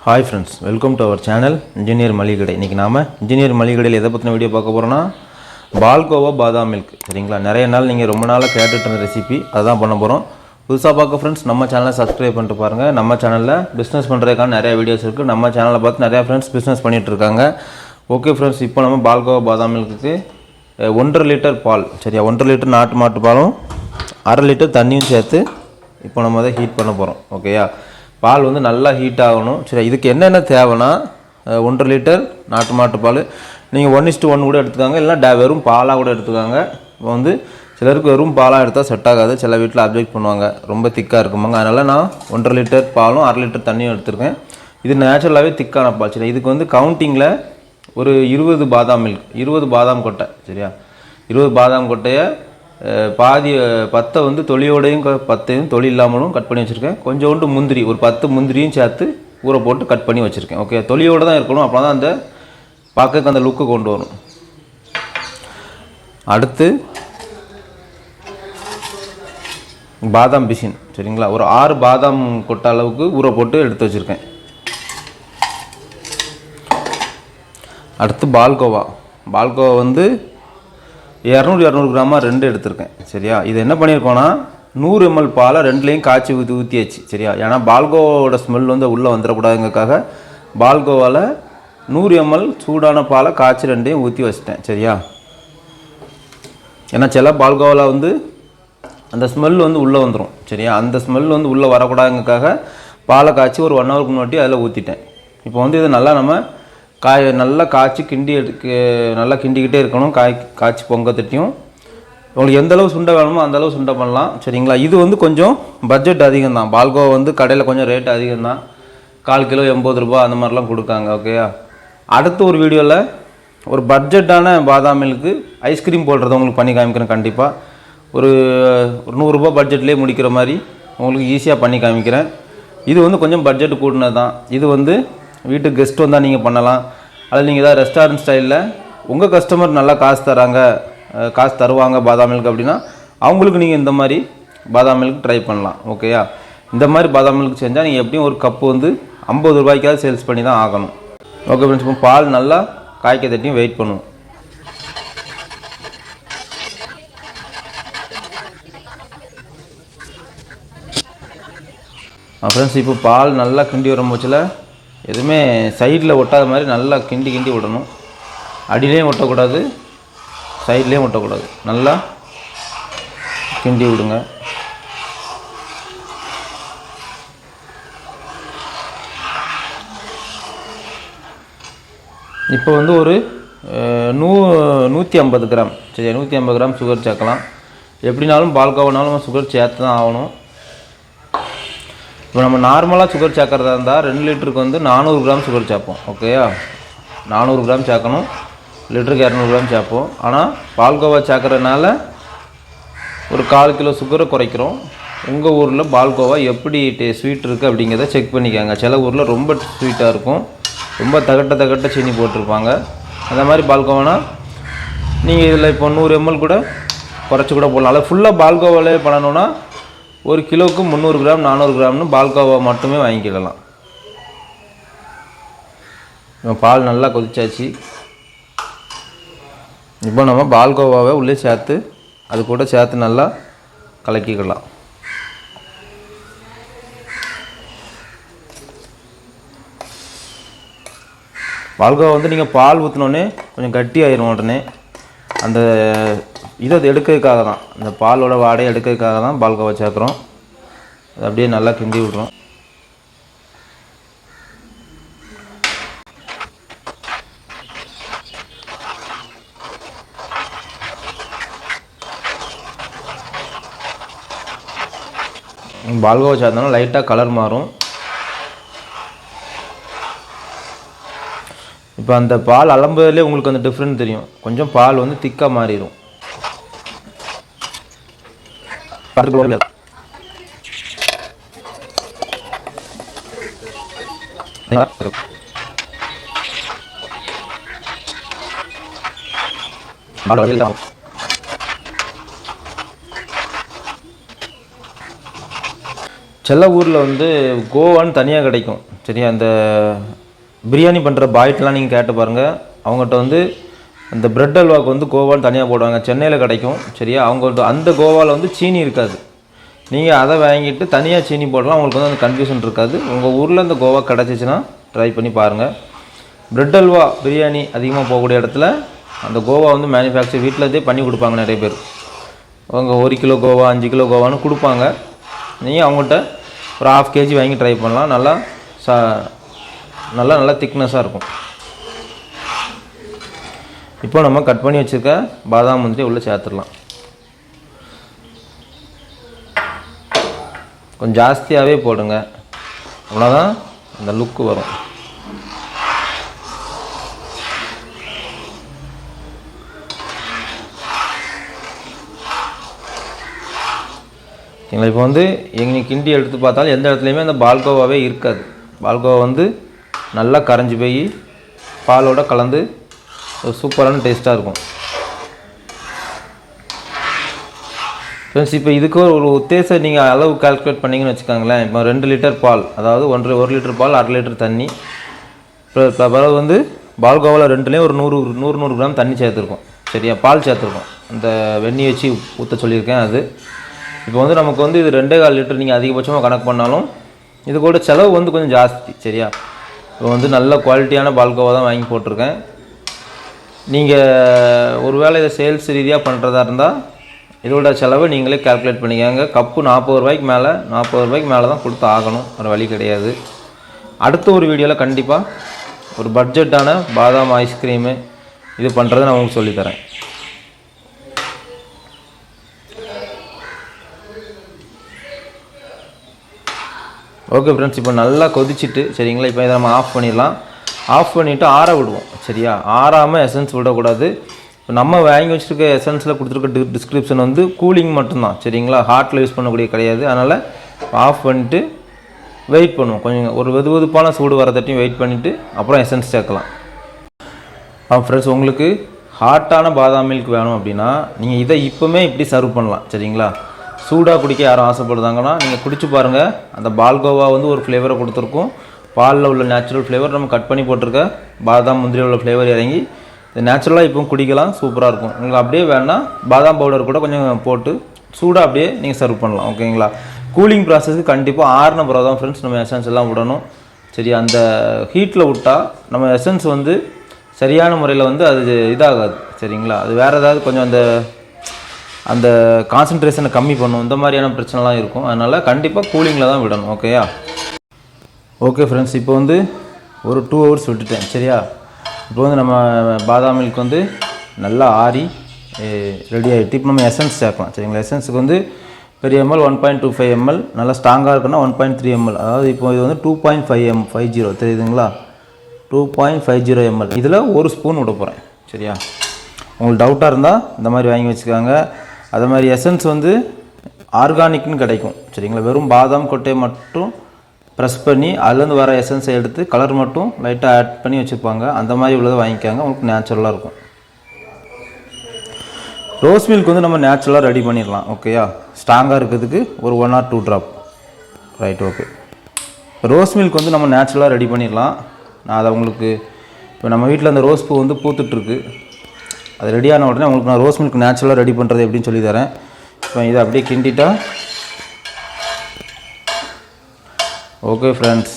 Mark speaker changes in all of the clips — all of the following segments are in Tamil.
Speaker 1: Hi friends, welcome to our channel engineer மளிகை கடை. இன்றைக்கி நாம் இன்ஜினியர் மளிகை கடையில் எதை பற்றின வீடியோ பார்க்க போகிறோன்னா பால்கோவா பாதாம் மில்க். சரிங்களா, நிறைய நாள் நீங்கள் ரொம்ப நாளாக கேட்டுட்டு இருந்த ரெசிபி அதுதான் பண்ண போகிறோம். புதுசாக பார்க்க ஃப்ரெண்ட்ஸ் நம்ம சேனலை சப்ஸ்கிரைப் பண்ணிட்டு பாருங்கள். நம்ம சேனலில் பிஸ்னஸ் பண்ணுறதுக்கான நிறைய வீடியோஸ் இருக்குது. நம்ம சேனலை பார்த்து நிறையா ஃப்ரெண்ட்ஸ் பிஸ்னஸ் பண்ணிகிட்ருக்காங்க. ஓகே ஃப்ரெண்ட்ஸ், இப்போ நம்ம பால்கோவா பாதாம் மில்க்கு 1.5 லிட்டர் பால், சரியா, 1.5 லிட்டர் நாட்டு மாட்டு பாலும் 1/2 லிட்டர் தண்ணியும் சேர்த்து இப்போ நம்ம அதை ஹீட் பண்ண போகிறோம். ஓகேயா, பால் வந்து நல்லா ஹீட் ஆகணும். சரி, இதுக்கு என்னென்ன தேவைன்னா 1.5 லிட்டர் நாட்டு மாட்டு பால் நீங்கள் 1:1 கூட எடுத்துக்காங்க, இல்லைனா வெறும் பாலாக கூட எடுத்துக்காங்க. இப்போ வந்து சிலருக்கு வெறும் பாலாக எடுத்தால் செட் ஆகாது, சில வீட்டில் அப்ஜெக்ட் பண்ணுவாங்க, ரொம்ப திக்காக இருக்குமாங்க. அதனால் நான் 1.5 லிட்டர் பாலும் 1/2 லிட்டர் தண்ணியும் எடுத்துருக்கேன். இது நேச்சுரலாகவே திக்கான பால். சரி, இதுக்கு வந்து கவுண்டிங்கில் ஒரு 20 பாதாம் மில்க், 20 பாதாம் கொட்டை, சரியா, 20 பாதாம் கொட்டையை பாதி 10 வந்து தொலியோடையும் 10 தொலி இல்லாமலும் கட் பண்ணி வச்சுருக்கேன். கொஞ்சோண்டு முந்திரி, ஒரு 10 முந்திரியும் சேர்த்து ஊற போட்டு கட் பண்ணி வச்சுருக்கேன். ஓகே, தொலியோடு தான் இருக்கணும், அப்போ தான் அந்த பார்க்கறதுக்கு அந்த லுக்கு கொண்டு வரும். அடுத்து பாதாம் பிசின், சரிங்களா, ஒரு 6 பாதாம் கொட்டை அளவுக்கு ஊற போட்டு எடுத்து வச்சுருக்கேன். அடுத்து பால்கோவா வந்து 200 கிராமாக 2 எடுத்திருக்கேன். சரியா, இது என்ன பண்ணியிருக்கோன்னா 100 ml பாலை 2லேயும் காய்ச்சி ஊற்றியாச்சு. சரியா, ஏன்னா பால்கோவோட ஸ்மெல் வந்து உள்ளே வந்துடக்கூடாதுங்கிறதுக்காக பால்கோவாவில் 100 ml சூடான பாலை காய்ச்சி 2யும் ஊற்றி வச்சிட்டேன். சரியா, ஏன்னா சில பால்கோவாவில் வந்து அந்த ஸ்மெல் வந்து உள்ளே வந்துடும். சரியா, அந்த ஸ்மெல் வந்து உள்ளே வரக்கூடாதுங்கிறதுக்காக பாலை காய்ச்சி ஒரு 1 ஹவருக்கு முன்னாடி அதில் ஊற்றிட்டேன். இப்போ வந்து இதை நல்லா நம்ம நல்லா காய்ச்சி நல்லா கிண்டிக்கிட்டே இருக்கணும். காய்ச்சி பொங்க தட்டியும் உங்களுக்கு எந்தளவு சுண்டை வேணுமோ அந்தளவு சுண்டை பண்ணலாம். சரிங்களா, இது வந்து கொஞ்சம் பட்ஜெட் அதிகம் தான். பால்கோவா வந்து கடையில் கொஞ்சம் ரேட் அதிகம் தான், 1/4 கிலோ 80 ரூபா அந்த மாதிரிலாம் கொடுக்காங்க. ஓகேயா, அடுத்த ஒரு வீடியோவில் ஒரு பட்ஜெட்டான பாதாம் மில்க்கு ஐஸ்கிரீம் போடுறத உங்களுக்கு பண்ணி காமிக்கிறேன். கண்டிப்பாக ஒரு 100 ரூபா பட்ஜெட்லேயே முடிக்கிற மாதிரி உங்களுக்கு ஈஸியாக பண்ணி காமிக்கிறேன். இது வந்து கொஞ்சம் பட்ஜெட் கூடினது தான். இது வந்து வீட்டுக்கு கெஸ்ட் வந்தால் நீங்கள் பண்ணலாம். அதில் நீங்கள் ஏதாவது ரெஸ்டாரண்ட் ஸ்டைலில் உங்கள் கஸ்டமர் நல்லா காசு தருவாங்க பாதாம் மில்க் அப்படின்னா அவங்களுக்கு நீங்கள் இந்த மாதிரி பாதாம் மில்க் ட்ரை பண்ணலாம். ஓகேயா, இந்த மாதிரி பாதாம் மில்க் செஞ்சால் நீங்கள் எப்படியும் ஒரு கப்பு வந்து 50 ரூபாய்க்காவது சேல்ஸ் பண்ணி தான் ஆகணும். ஓகே ஃப்ரெண்ட்ஸ், இப்போ பால் நல்லா காய்க்க தட்டியும் வெயிட் பண்ணுவோம். ஃப்ரெண்ட்ஸ், இப்போ பால் நல்லா கிண்டி வரும் போச்சில் எதுவுமே சைடில் ஒட்டாத மாதிரி நல்லா கிண்டி விடணும். அடியிலையும் ஒட்டக்கூடாது, சைட்லேயும் ஒட்டக்கூடாது, நல்லா கிண்டி விடுங்க. இப்போ வந்து ஒரு 150 கிராம், சரி, 150 கிராம் சுகர் சேர்க்கலாம். எப்படினாலும் பால்கோவானாலும் நம்ம சுகர் சேர்த்து தான் ஆகணும். இப்போ நம்ம நார்மலாக சுகர் சேர்க்குறதா இருந்தால் 2 லிட்டருக்கு வந்து 400 கிராம் சுகர் சேர்ப்போம். ஓகேயா, 400 கிராம் சேர்க்கணும், லிட்டருக்கு 200 கிராம் சேர்ப்போம். ஆனால் பால்கோவா சேர்க்குறதுனால ஒரு 1/4 கிலோ சுகரை குறைக்கிறோம். உங்கள் ஊரில் பால்கோவா எப்படி ஸ்வீட் இருக்குது அப்படிங்கிறத செக் பண்ணிக்கோங்க. சில ஊரில் ரொம்ப ஸ்வீட்டாக இருக்கும், ரொம்ப தகட்ட சீனி போட்டிருப்பாங்க. அந்த மாதிரி பால்கோவானா நீங்கள் இதில் இப்போ 100 ml கூட குறைச்சி கூட போடலாம். அதில் ஃபுல்லாக பால்கோவாலே பண்ணணுன்னா 1 கிலோவுக்கு 300 கிராம் 400 கிராம்னு பால்கோவா மட்டுமே வாங்கிக்கிடலாம். பால் நல்லா கொதிச்சாச்சு. இப்போ நம்ம பால்கோவாவை உள்ளே சேர்த்து அது கூட சேர்த்து நல்லா கலக்கிக்கலாம். பால்கோவா வந்து நீங்கள் பால் ஊற்றினோடனே கொஞ்சம் கட்டி ஆயிரும். உடனே அந்த இதை எடுக்கிறதுக்காக தான், அந்த பாலோட வாடையை எடுக்கிறதுக்காக தான் பால்கோவா சேர்க்குறோம். அது அப்படியே நல்லா கிண்டி விட்றோம். பால்கோவா சேர்த்தோம்னா லைட்டாக கலர் மாறும். இப்போ அந்த பால் அலம்புறதுலேயே உங்களுக்கு அந்த டிஃப்ரெண்ட் தெரியும். கொஞ்சம் பால் வந்து திக்காக மாறிடும். சில ஊரில் வந்து கோவான்னு தனியாக கிடைக்கும். சரியா. அந்த பிரியாணி பண்ணுற பாய்ட்டெலாம் நீங்கள் கேட்டு பாருங்கள், அவங்ககிட்ட வந்து அந்த பிரெட் அல்வாவுக்கு வந்து கோவான்னு தனியாக போடுவாங்க, சென்னையில் கிடைக்கும் சரியா. அவங்கள்ட்ட அந்த கோவாவில் வந்து சீனி இருக்காது, நீங்கள் அதை வாங்கிட்டு தனியாக சீனி போடலாம், உங்களுக்கு வந்து அந்த கன்ஃபியூஷன் இருக்காது. உங்கள் ஊரில் அந்த கோவா கிடச்சிச்சின்னா ட்ரை பண்ணி பாருங்கள். பிரெட் அல்வா பிரியாணி அதிகமாக போகக்கூடிய இடத்துல அந்த கோவா வந்து மேனுஃபேக்சர் வீட்டிலதே பண்ணி கொடுப்பாங்க நிறைய பேர். அவங்க 1 கிலோ கோவா 5 கிலோ கோவான்னு கொடுப்பாங்க. நீங்கள் அவங்கள்ட்ட ஒரு 1/2 kg வாங்கி ட்ரை பண்ணலாம். நல்லா திக்னஸாக இருக்கும். இப்போ நம்ம கட் பண்ணி வச்சுருக்க பாதாம் முந்திரி உள்ளே சேர்த்துடலாம். கொஞ்சம் ஜாஸ்தியாகவே போடுங்க, அவ்வளோதான் அந்த லுக்கு வரும். சரிங்களா. இப்போ வந்து எங்கள் கிண்டி எடுத்து பார்த்தாலும் எந்த இடத்துலையுமே அந்த பால்கோவாவே இருக்காது. பால்கோவா வந்து நல்லா கரைஞ்சி போய் பாலோட கலந்து ஒரு சூப்பரான டேஸ்ட்டாக இருக்கும் ஃப்ரெண்ட்ஸ். இப்போ இதுக்கு ஒரு உத்தேசம் நீங்கள் அளவு கால்குலேட் பண்ணிங்கன்னு வச்சுக்கோங்களேன். இப்போ 2 லிட்டர் பால், அதாவது 1 லிட்டர் பால் 1/2 லிட்டர் தண்ணி, பிறகு வந்து பால்கோவாவில் 2லேயும் ஒரு 100 கிராம் தண்ணி சேர்த்துருக்கோம் சரியா, பால் சேர்த்துருக்கோம். அந்த வெந்நி வச்சு ஊற்ற சொல்லியிருக்கேன் அது. இப்போ வந்து நமக்கு வந்து இது 2.25 லிட்டர் நீங்கள் அதிகபட்சமாக கணக்கு பண்ணாலும் இது கூட செலவு வந்து கொஞ்சம் ஜாஸ்தி சரியா. இப்போ வந்து நல்ல குவாலிட்டியான பால்கோவா தான் வாங்கி போட்டிருக்கேன். நீங்கள் ஒரு வேளை இதை சேல்ஸ் ரீதியாக பண்ணுறதா இருந்தால் இதோட செலவை நீங்களே கால்குலேட் பண்ணிக்கோங்க. கப்பு 40 ரூபாய்க்கு மேலே தான் கொடுத்து ஆகணும், வேறு வழி கிடையாது. அடுத்த ஒரு வீடியோவில் கண்டிப்பாக ஒரு பட்ஜெட்டான பாதாம் ஐஸ்கிரீமு இது பண்ணுறதை நான் உங்களுக்கு சொல்லித்தரேன். ஓகே ஃப்ரெண்ட்ஸ், இப்போ நல்லா கொதிச்சுட்டு சரிங்களா. இப்போ இதை நம்ம ஆஃப் பண்ணிடலாம். ஆஃப் பண்ணிவிட்டு ஆற விடுவோம் சரியா. ஆறாமல் எசன்ஸ் விடக்கூடாது. இப்போ நம்ம வாங்கி வச்சுருக்க எசன்ஸில் கொடுத்துருக்க டிஸ்கிரிப்ஷன் வந்து கூலிங் மட்டும்தான் சரிங்களா, ஹாட்டில் யூஸ் பண்ணக்கூடிய கிடையாது. அதனால் ஆஃப் பண்ணிவிட்டு வெயிட் பண்ணுவோம், கொஞ்சம் ஒரு வெதுவெதுப்பான சூடு வரதட்டையும் வெயிட் பண்ணிவிட்டு அப்புறம் எசன்ஸ் சேர்க்கலாம். ஃப்ரெண்ட்ஸ், உங்களுக்கு ஹாட்டான பாதாம் மில்க் வேணும் அப்படின்னா நீங்கள் இதை இப்போவுமே இப்படி சர்வ் பண்ணலாம் சரிங்களா. சூடாக குடிக்க யாரும் ஆசைப்படுதாங்கன்னா நீங்கள் குடிச்சு பாருங்கள். அந்த பால்கோவா வந்து ஒரு ஃப்ளேவரை கொடுத்துருக்கும், பாலில் உள்ள நேச்சுரல் ஃப்ளேவர், நம்ம கட் பண்ணி போட்டிருக்க பாதாம் முந்திரியில் உள்ள ஃப்ளேவர் இறங்கி இது நேச்சுரலாக இப்போ குடிக்கலாம், சூப்பராக இருக்கும். உங்களுக்கு அப்படியே வேணால் பாதாம் பவுடர் கூட கொஞ்சம் போட்டு சூடாக அப்படியே நீங்கள் சர்வ் பண்ணலாம் ஓகேங்களா. கூலிங் ப்ராசஸ்க்கு கண்டிப்பாக ஆறின பிறகு தான் ஃப்ரெண்ட்ஸ் நம்ம எசன்ஸ் எல்லாம் விடணும் சரி. அந்த ஹீட்டில் விட்டால் நம்ம எசன்ஸ் வந்து சரியான முறையில் வந்து அது இதாகாது சரிங்களா. அது வேறு ஏதாவது கொஞ்சம் அந்த கான்சன்ட்ரேஷனை கம்மி பண்ணும், இந்த மாதிரியான பிரச்சனைலாம் இருக்கும். அதனால் கண்டிப்பாக கூலிங்கில் தான் விடணும் ஓகேயா. ஓகே ஃப்ரெண்ட்ஸ், இப்போ வந்து ஒரு 2 hours விட்டுட்டேன் சரியா. இப்போ வந்து நம்ம பாதாம் மில்க் வந்து நல்லா ஆறி ரெடி ஆகிட்டு இப்போ நம்ம எசன்ஸ் சேர்க்கலாம் சரிங்களா. எசன்ஸுக்கு வந்து பெரிய ml 1.25 ml, நல்லா ஸ்ட்ராங்காக இருக்குன்னா 1.3 ml, அதாவது இப்போ இது வந்து 2.50 தெரியுதுங்களா, 2.50 ml. இதில் 1 ஸ்பூன் விட போகிறேன் சரியா. உங்களுக்கு டவுட்டாக இருந்தால் இந்த மாதிரி வாங்கி வச்சுக்காங்க. அதே மாதிரி எசன்ஸ் வந்து ஆர்கானிக்னு கிடைக்கும் சரிங்களா. வெறும் பாதாம் கொட்டையை மட்டும் ப்ரெஸ் பண்ணி அதுலேருந்து வர எசன்ஸை எடுத்து கலர் மட்டும் லைட்டாக ஆட் பண்ணி வச்சுருப்பாங்க, அந்த மாதிரி உள்ளதை வாங்கிக்காங்க, உங்களுக்கு நேச்சுரலாக இருக்கும். ரோஸ் மில்க் வந்து நம்ம நேச்சுரலாக ரெடி பண்ணிடலாம் ஓகேயா. ஸ்ட்ராங்காக இருக்கிறதுக்கு ஒரு 1 or 2 drop right. Okay, rose milk வந்து நம்ம நேச்சுரலாக ரெடி பண்ணிடலாம். நான் அதை உங்களுக்கு இப்போ நம்ம வீட்டில் அந்த ரோஸ் பூ வந்து பூத்துட்ருக்கு, அது ரெடியான உடனே உங்களுக்கு நான் ரோஸ் மில்க் நேச்சுரலாக ரெடி பண்ணுறது எப்படின்னு சொல்லி தரேன். இப்போ இதை அப்படியே கிண்டிட்டா ஓகே ஃப்ரெண்ட்ஸ்,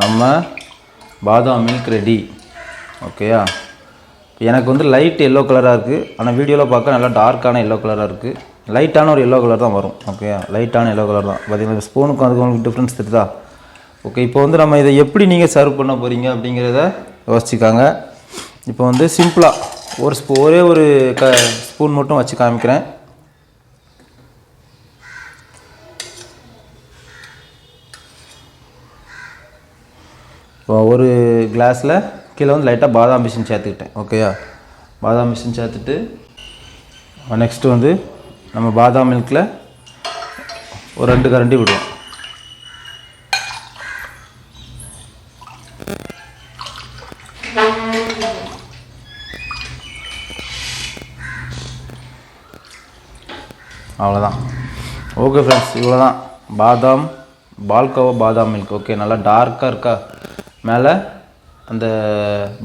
Speaker 1: நம்ம பாதாம் மில்க் ரெடி ஓகேயா. எனக்கு வந்து லைட் எல்லோ கலராக இருக்குது, ஆனால் வீடியோவில் பார்க்க நல்லா டார்க்கான எல்லோ கலராக இருக்குது. லைட்டான ஒரு எல்லோ கலர் தான் வரும் ஓகேயா, லைட்டான எல்லோ கலர் தான். பார்த்தீங்கன்னா ஸ்பூனுக்கும் அதுக்கு உங்களுக்கு டிஃப்ரென்ஸ் தெரியுதா. ஓகே, இப்போ வந்து நம்ம இதை எப்படி நீங்கள் சர்வ் பண்ண போகிறீங்க அப்படிங்கிறத யோசிச்சுக்காங்க. இப்போ வந்து சிம்பிளாக ஒரே ஒரு ஸ்பூன் மட்டும் வச்சு காமிக்கிறேன். இப்போ ஒரு கிளாஸில் கீழே வந்து லைட்டாக பாதாம் பிசின் சேர்த்துக்கிட்டேன் ஓகேயா. பாதாம் பிசின் சேர்த்துட்டு நெக்ஸ்ட்டு வந்து நம்ம பாதாம் மில்கில் ஒரு 2 கரண்டி விடுவோம். அவ்வளோதான். ஓகே ஃப்ரெண்ட்ஸ், இவ்வளோ தான் பால்கோவா பாதாம் மில்க். ஓகே, நல்லா டார்க்காக இருக்கா, மேலே அந்த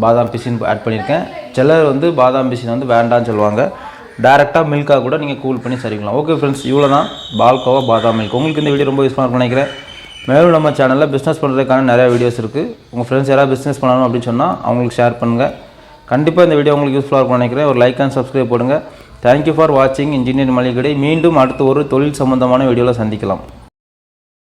Speaker 1: பாதாம் பிசின் ஆட் பண்ணியிருக்கேன். சிலர் வந்து பாதாம் பிசின் வந்து வேண்டான்னு சொல்லுவாங்க. டேரெக்டாக மில்காக கூட நீங்கள் கூல் பண்ணி சரிக்கலாம். ஓகே ஃப்ரெண்ட்ஸ், இவ்வளோ தான் பால்கோவா பாதாம் மில்க். உங்களுக்கு இந்த வீடியோ ரொம்ப யூஸ்ஃபுல்லாக இருக்கும்னு நினைக்கிறேன். மேலும் நம்ம சேனலில் பிஸ்னஸ் பண்ணுறதுக்கான நிறையா வீடியோஸ் இருக்குது. உங்கள் ஃப்ரெண்ட்ஸ் யாராவது பிஸ்னஸ் பண்ணணும் அப்படின்னு சொன்னால் அவங்களுக்கு ஷேர் பண்ணுங்கள். கண்டிப்பாக இந்த வீடியோ உங்களுக்கு யூஸ்ஃபுல்லாக இருக்கும்னு நினைக்கிறேன். ஒரு லைக் அண்ட் சப்ஸ்கிரைப் போடுங்க. தேங்க்யூ ஃபார் வாட்சிங் இன்ஜினியர் மளிகை கடை. மீண்டும் அடுத்த ஒரு தொழில் சம்பந்தமான வீடியோவில் சந்திக்கலாம்.